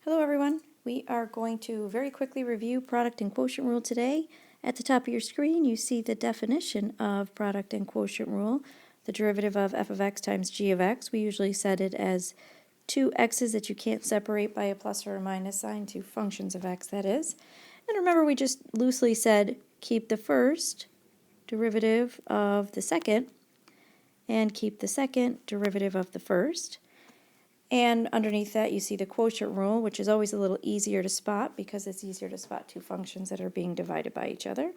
Hello everyone. We are going to very quickly review product and quotient rule today. At the top of your screen you see the definition of product and quotient rule, the derivative of f of x times g of x. We usually set it as two x's that you can't separate by a plus or a minus sign, two functions of x that is. And remember we just loosely said keep the first derivative of the second and keep the second derivative of the first. And underneath that you see the quotient rule, which is always a little easier to spot because it's easier to spot two functions that are being divided by each other.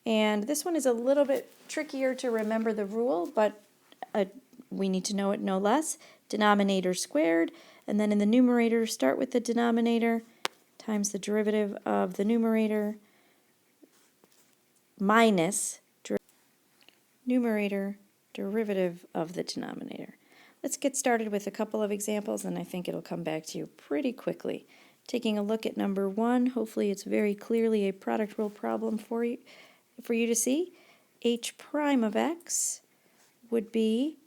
And this one is a little bit trickier to remember the rule, but we need to know it no less. Denominator squared, and then in the numerator start with the denominator times the derivative of the numerator minus numerator derivative of the denominator. Let's get started with a couple of examples, and I think it'll come back to you pretty quickly. Taking a look at number one, hopefully it's very clearly a product rule problem for you to see. H prime of x would be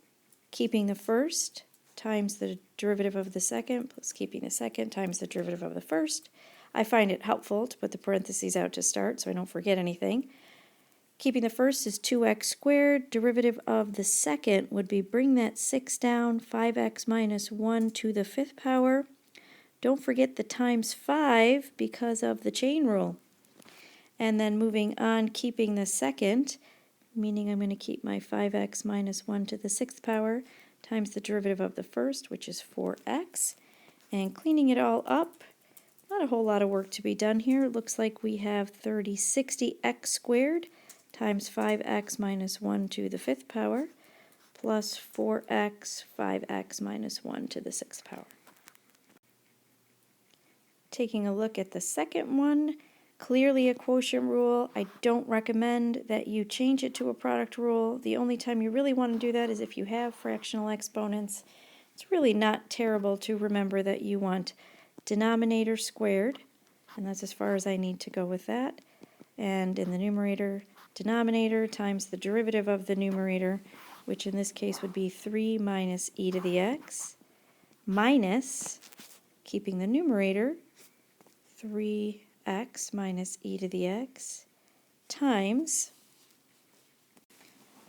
keeping the first times the derivative of the second plus keeping the second times the derivative of the first. I find it helpful to put the parentheses out to start so I don't forget anything. Keeping the first is 2x squared. Derivative of the second would be bring that 6 down, 5x minus 1 to the 5th power. Don't forget the times 5 because of the chain rule. And then moving on, keeping the second, meaning I'm going to keep my 5x minus 1 to the 6th power times the derivative of the first, which is 4x. And cleaning it all up, not a whole lot of work to be done here. It looks like we have 60x squared times 5x minus 1 to the 5th power plus 4x, 5x minus 1 to the 6th power. Taking a look at the second one, clearly a quotient rule. I don't recommend that you change it to a product rule. The only time you really want to do that is if you have fractional exponents. It's really not terrible to remember that you want denominator squared, and that's as far as I need to go with that. And in the numerator, denominator times the derivative of the numerator, which in this case would be 3 minus e to the x, minus, keeping the numerator, 3x minus e to the x, times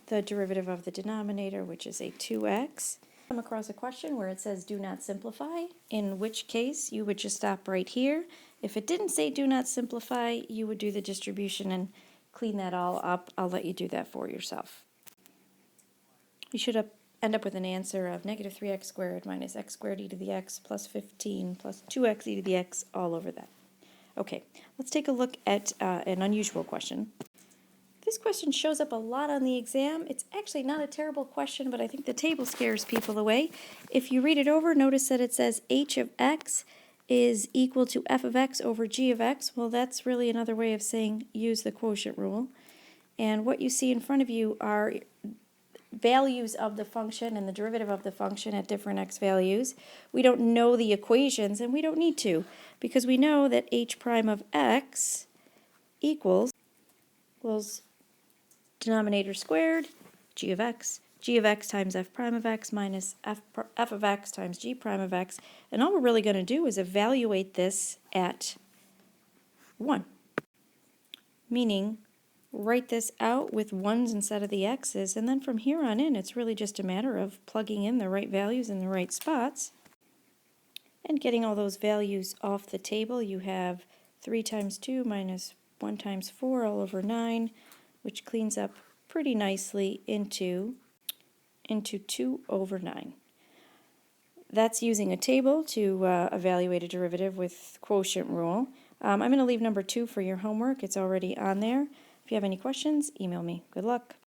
the derivative of the denominator, which is a 2x. Come across a question where it says do not simplify, in which case you would just stop right here. If it didn't say do not simplify, you would do the distribution and clean that all up. I'll let you do that for yourself. You should end up with an answer of negative 3x squared minus x squared e to the x plus 15 plus 2x e to the x all over that. Okay, let's take a look at an unusual question. This question shows up a lot on the exam. It's actually not a terrible question, but I think the table scares people away. If you read it over, notice that it says h of x is equal to f of x over g of x. Well, that's really another way of saying use the quotient rule. And what you see in front of you are values of the function and the derivative of the function at different x values. We don't know the equations, and we don't need to, because we know that h prime of x equals denominator squared, g of x times f prime of x minus f of x times g prime of x. And all we're really going to do is evaluate this at 1, meaning write this out with 1's instead of the x's, and then from here on in it's really just a matter of plugging in the right values in the right spots and getting all those values off the table. You have 3 times 2 minus 1 times 4 all over 9, which cleans up pretty nicely into 2 over 9. That's using a table to evaluate a derivative with quotient rule. I'm going to leave number 2 for your homework. It's already on there. If you have any questions, email me. Good luck.